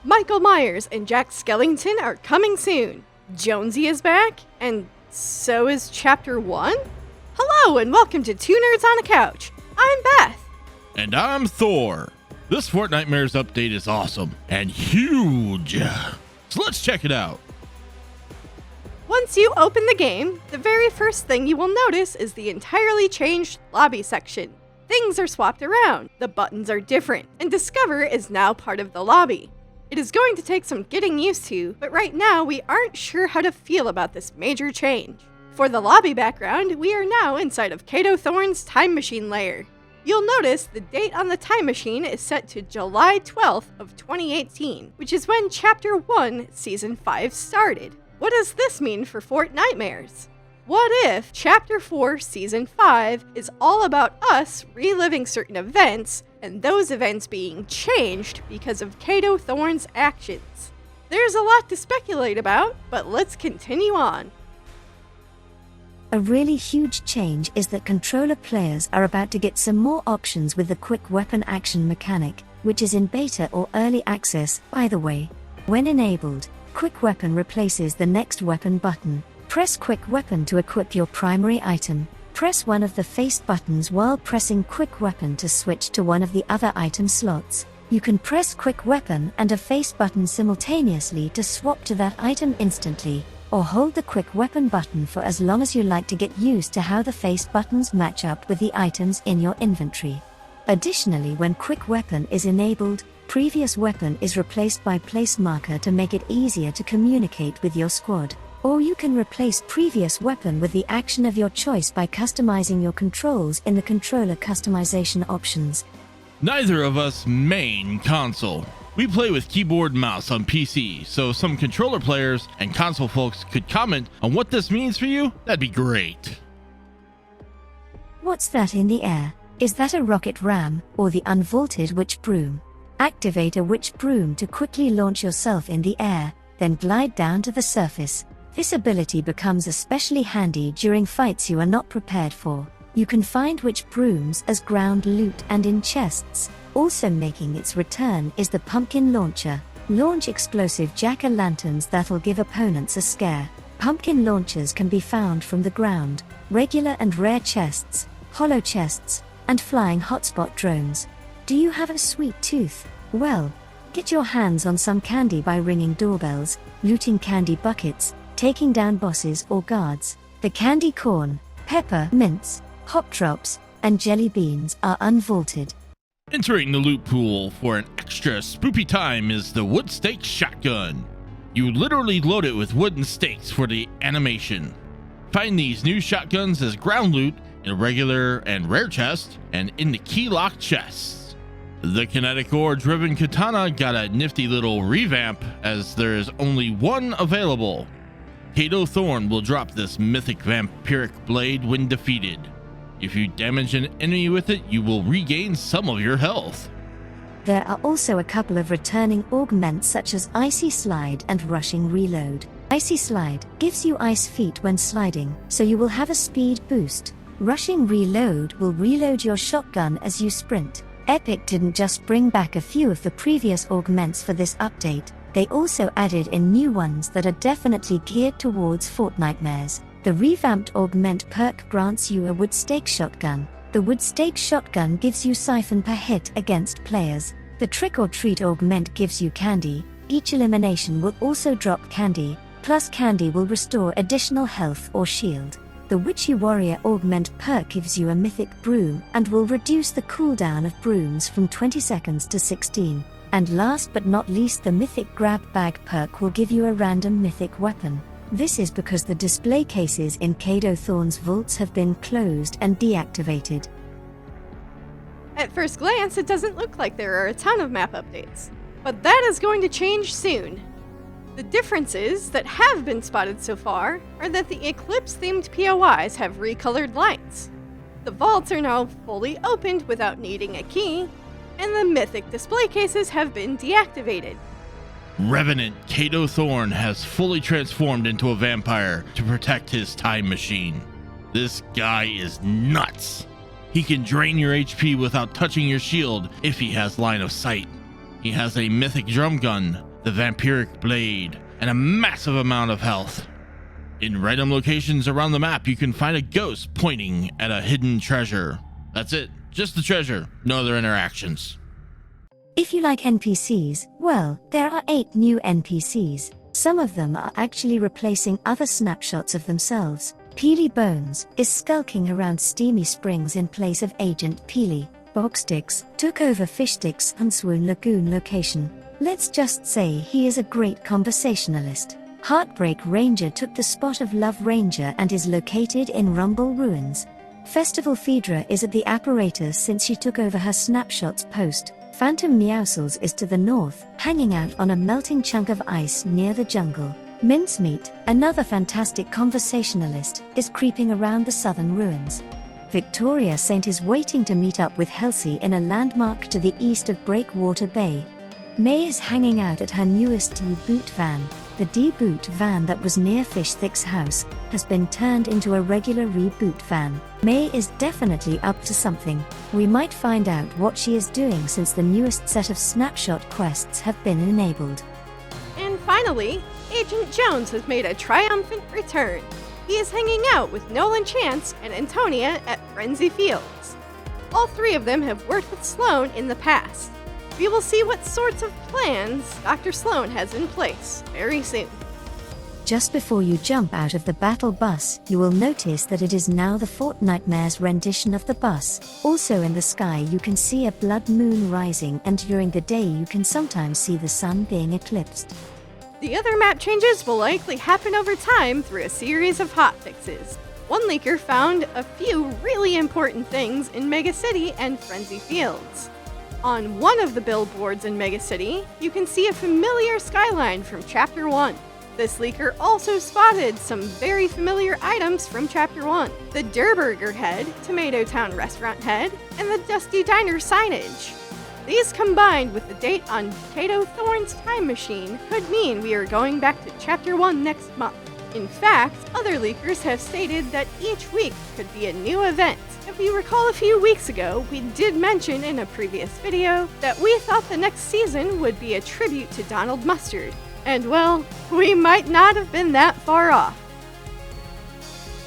Michael Myers and Jack Skellington are coming soon. Jonesy is back, and so is Chapter 1? Hello, and welcome to Two Nerds on a Couch. I'm Beth. And I'm Thor. This Fortnitemares update is awesome and huge. So let's check it out. Once you open the game, the very first thing you will notice is the entirely changed lobby section. Things are swapped around, the buttons are different, and Discover is now part of the lobby. It is going to take some getting used to, but right now we aren't sure how to feel about this major change. For the lobby background, we are now inside of Kato Thorne's time machine layer. You'll notice the date on the time machine is set to July 12th of 2018, which is when Chapter 1, Season 5 started. What does this mean for Fortnitemares? What if Chapter 4, Season 5 is all about us reliving certain events, and those events being changed because of Kato Thorne's actions? There's a lot to speculate about, but let's continue on. A really huge change is that controller players are about to get some more options with the quick weapon action mechanic, which is in beta or early access, by the way. When enabled, quick weapon replaces the next weapon button. Press quick weapon to equip your primary item. Press one of the face buttons while pressing quick weapon to switch to one of the other item slots. You can press quick weapon and a face button simultaneously to swap to that item instantly, or hold the quick weapon button for as long as you like to get used to how the face buttons match up with the items in your inventory. Additionally, when quick weapon is enabled, previous weapon is replaced by place marker to make it easier to communicate with your squad. Or you can replace previous weapon with the action of your choice by customizing your controls in the controller customization options. Neither of us main console. We play with keyboard and mouse on PC, so some controller players and console folks could comment on what this means for you. That'd be great. What's that in the air? Is that a rocket ram, or the unvaulted witch broom? Activate a witch broom to quickly launch yourself in the air, then glide down to the surface. This ability becomes especially handy during fights you are not prepared for. You can find witch brooms as ground loot and in chests. Also making its return is the pumpkin launcher. Launch explosive jack-o'-lanterns that'll give opponents a scare. Pumpkin launchers can be found from the ground, regular and rare chests, hollow chests, and flying hotspot drones. Do you have a sweet tooth? Well, get your hands on some candy by ringing doorbells, looting candy buckets, taking down bosses or guards. The candy corn, pepper mints, hop drops, and jelly beans are unvaulted. Entering the loot pool for an extra spoopy time is the wood stake shotgun. You literally load it with wooden stakes for the animation. Find these new shotguns as ground loot in regular and rare chests and in the key lock chests. The kinetic ore driven katana got a nifty little revamp as there is only one available. Kato Thorne will drop this mythic vampiric blade when defeated. If you damage an enemy with it, you will regain some of your health. There are also a couple of returning augments such as Icy Slide and Rushing Reload. Icy Slide gives you ice feet when sliding, so you will have a speed boost. Rushing Reload will reload your shotgun as you sprint. Epic didn't just bring back a few of the previous augments for this update, they also added in new ones that are definitely geared towards Fortnitemares. The revamped augment perk grants you a wood stake shotgun. The wood stake shotgun gives you siphon per hit against players. The trick or treat augment gives you candy. Each elimination will also drop candy, plus candy will restore additional health or shield. The witchy warrior augment perk gives you a mythic broom and will reduce the cooldown of brooms from 20 seconds to 16. And last but not least, the mythic grab bag perk will give you a random mythic weapon. This is because the display cases in Kato Thorne's vaults have been closed and deactivated. At first glance, it doesn't look like there are a ton of map updates, but that is going to change soon. The differences that have been spotted so far are that the Eclipse-themed POIs have recolored lights. The vaults are now fully opened without needing a key, and the mythic display cases have been deactivated. Revenant Kato Thorne has fully transformed into a vampire to protect his time machine. This guy is nuts. He can drain your HP without touching your shield if he has line of sight. He has a mythic drum gun, the vampiric blade, and a massive amount of health. In random locations around the map, you can find a ghost pointing at a hidden treasure. That's it, just the treasure, no other interactions. If you like NPCs, well, there are 8 new NPCs. Some of them are actually replacing other snapshots of themselves. Peely Bones is skulking around Steamy Springs in place of Agent Peely. Bogsticks took over Fishstick's Unswoon Lagoon location. Let's just say he is a great conversationalist. Heartbreak Ranger took the spot of Love Ranger and is located in Rumble Ruins. Festival Phaedra is at the apparatus since she took over her snapshots post. Phantom Meowscles is to the north, hanging out on a melting chunk of ice near the jungle. Mincemeat, another fantastic conversationalist, is creeping around the southern ruins. Victoria Saint is waiting to meet up with Halsey in a landmark to the east of Breakwater Bay. May is hanging out at her newest D-Boot van. The D-Boot van that was near Fishstick's house has been turned into a regular reboot van. May is definitely up to something. We might find out what she is doing since the newest set of snapshot quests have been enabled. And finally, Agent Jones has made a triumphant return. He is hanging out with Nolan Chance and Antonia at Frenzy Fields. All 3 of them have worked with Sloan in the past. We will see what sorts of plans Dr. Sloan has in place very soon. Just before you jump out of the battle bus, you will notice that it is now the Fortnitemares rendition of the bus. Also in the sky you can see a blood moon rising, and during the day you can sometimes see the sun being eclipsed. The other map changes will likely happen over time through a series of hotfixes. One leaker found a few really important things in Mega City and Frenzy Fields. On one of the billboards in Mega City, you can see a familiar skyline from Chapter 1. This leaker also spotted some very familiar items from Chapter 1. The Durburger head, Tomato Town restaurant head, and the Dusty Diner signage. These combined with the date on Potato Thorn's time machine could mean we are going back to Chapter 1 next month. In fact, other leakers have stated that each week could be a new event. If you recall a few weeks ago, we did mention in a previous video that we thought the next season would be a tribute to Donald Mustard. And well, we might not have been that far off.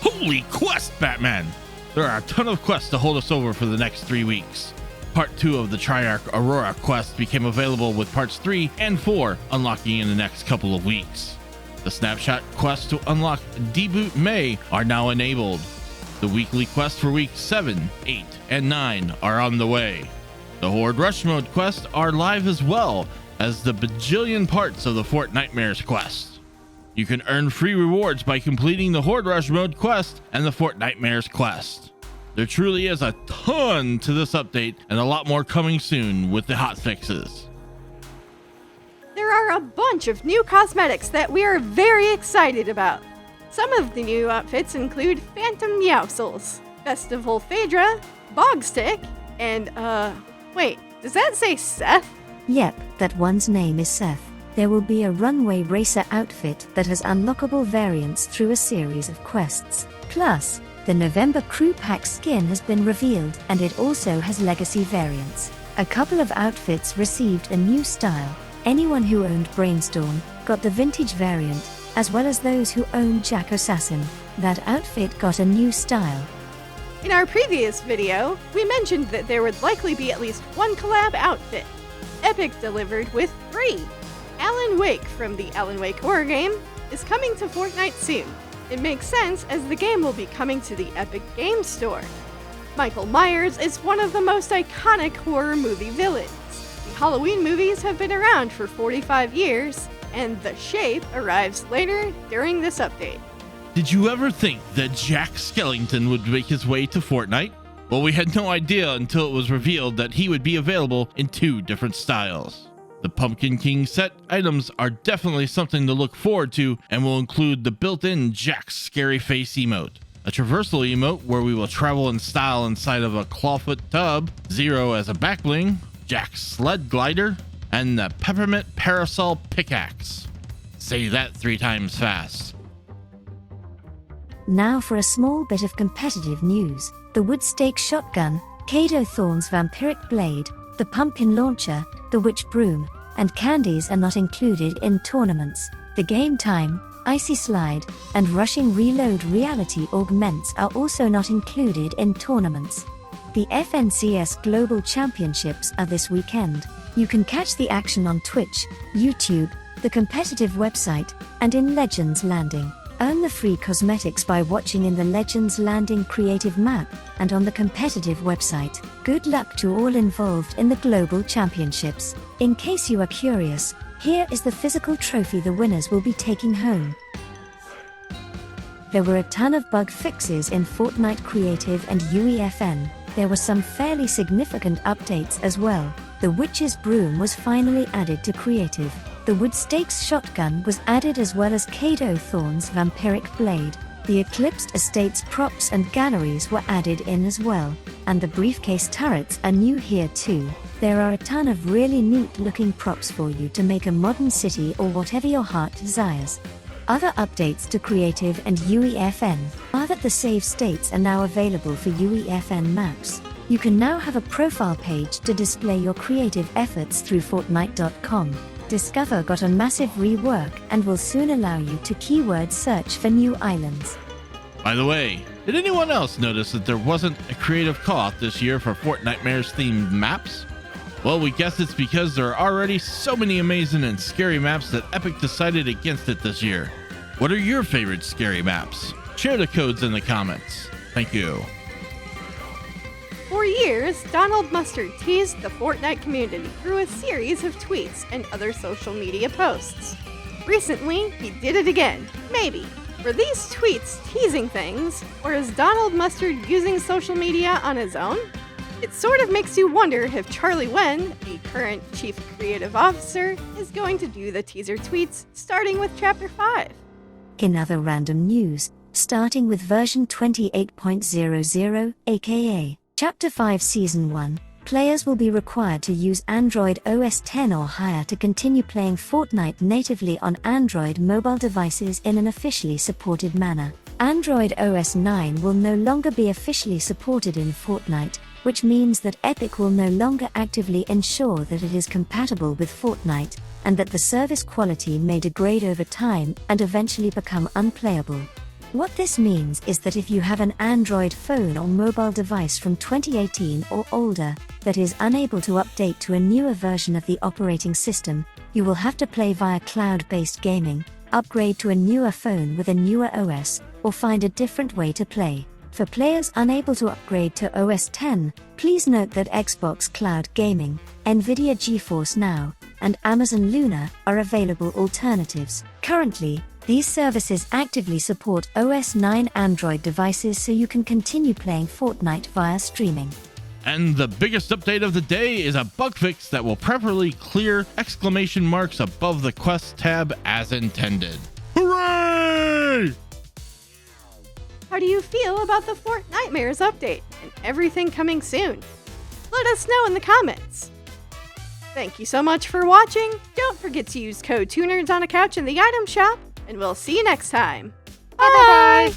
Holy quest, Batman! There are a ton of quests to hold us over for the next 3 weeks. Part 2 of the Triarch Aurora quest became available with parts 3 and 4 unlocking in the next couple of weeks. The snapshot quests to unlock D-Boot May are now enabled. The weekly quests for weeks 7, 8, and 9 are on the way. The Horde Rush Mode quests are live as well as the bajillion parts of the Fortnitemares quest. You can earn free rewards by completing the Horde Rush Mode quest and the Fortnitemares quest. There truly is a ton to this update and a lot more coming soon with the hotfixes. There are a bunch of new cosmetics that we are very excited about. Some of the new outfits include Phantom Meowscles, Festival Phaedra, Bogstick, and wait, does that say Seth? Yep, that one's name is Seth. There will be a runway racer outfit that has unlockable variants through a series of quests. Plus, the November crew pack skin has been revealed, and it also has legacy variants. A couple of outfits received a new style. Anyone who owned Brainstorm got the vintage variant, as well as those who owned Jack Assassin. That outfit got a new style. In our previous video, we mentioned that there would likely be at least one collab outfit. Epic delivered with 3. Alan Wake from the Alan Wake horror game is coming to Fortnite soon. It makes sense as the game will be coming to the Epic Games Store. Michael Myers is one of the most iconic horror movie villains. The Halloween movies have been around for 45 years, and The Shape arrives later during this update. Did you ever think that Jack Skellington would make his way to Fortnite? Well, we had no idea until it was revealed that he would be available in 2 different styles. The Pumpkin King set items are definitely something to look forward to and will include the built-in Jack Scary Face emote, a traversal emote where we will travel in style inside of a clawfoot tub, Zero as a backbling, Jack's sled glider, and the Peppermint Parasol pickaxe. Say that 3 times fast. Now for a small bit of competitive news. The Woodstake Shotgun, Kado Thorn's Vampiric Blade, the Pumpkin Launcher, the Witch Broom, and candies are not included in tournaments. The game time, Icy Slide, and Rushing Reload reality augments are also not included in tournaments. The FNCS Global Championships are this weekend. You can catch the action on Twitch, YouTube, the competitive website, and in Legends Landing. Earn the free cosmetics by watching in the Legends Landing creative map and on the competitive website. Good luck to all involved in the Global Championships. In case you are curious, here is the physical trophy the winners will be taking home. There were a ton of bug fixes in Fortnite Creative and UEFN. There were some fairly significant updates as well. The Witch's Broom was finally added to Creative. The Wood Stakes shotgun was added as well as Kado Thorn's vampiric blade. The Eclipsed Estates props and galleries were added in as well, and the briefcase turrets are new here too. There are a ton of really neat looking props for you to make a modern city or whatever your heart desires. Other updates to Creative and UEFN are that the save states are now available for UEFN maps. You can now have a profile page to display your creative efforts through Fortnite.com. Discover got a massive rework and will soon allow you to keyword search for new islands. By the way, did anyone else notice that there wasn't a creative call-out this year for Fortnitemares themed maps? Well, we guess it's because there are already so many amazing and scary maps that Epic decided against it this year. What are your favorite scary maps? Share the codes in the comments. Thank you. For years, Donald Mustard teased the Fortnite community through a series of tweets and other social media posts. Recently, he did it again. Maybe. Were these tweets teasing things, or is Donald Mustard using social media on his own? It sort of makes you wonder if Charlie Wen, the current Chief Creative Officer, is going to do the teaser tweets starting with Chapter 5. In other random news, starting with version 28.00, aka Chapter 5 Season 1, players will be required to use Android OS 10 or higher to continue playing Fortnite natively on Android mobile devices in an officially supported manner. Android OS 9 will no longer be officially supported in Fortnite, which means that Epic will no longer actively ensure that it is compatible with Fortnite, and that the service quality may degrade over time and eventually become unplayable. What this means is that if you have an Android phone or mobile device from 2018 or older that is unable to update to a newer version of the operating system, you will have to play via cloud-based gaming, upgrade to a newer phone with a newer OS, or find a different way to play. For players unable to upgrade to OS 10, please note that Xbox Cloud Gaming, Nvidia GeForce Now, and Amazon Luna are available alternatives. Currently, these services actively support OS 9 Android devices so you can continue playing Fortnite via streaming. And the biggest update of the day is a bug fix that will properly clear exclamation marks above the Quest tab as intended. Hooray! How do you feel about the Fortnitemares update and everything coming soon? Let us know in the comments. Thank you so much for watching. Don't forget to use code 2nerds on a couch in the item shop, and we'll see you next time. Bye!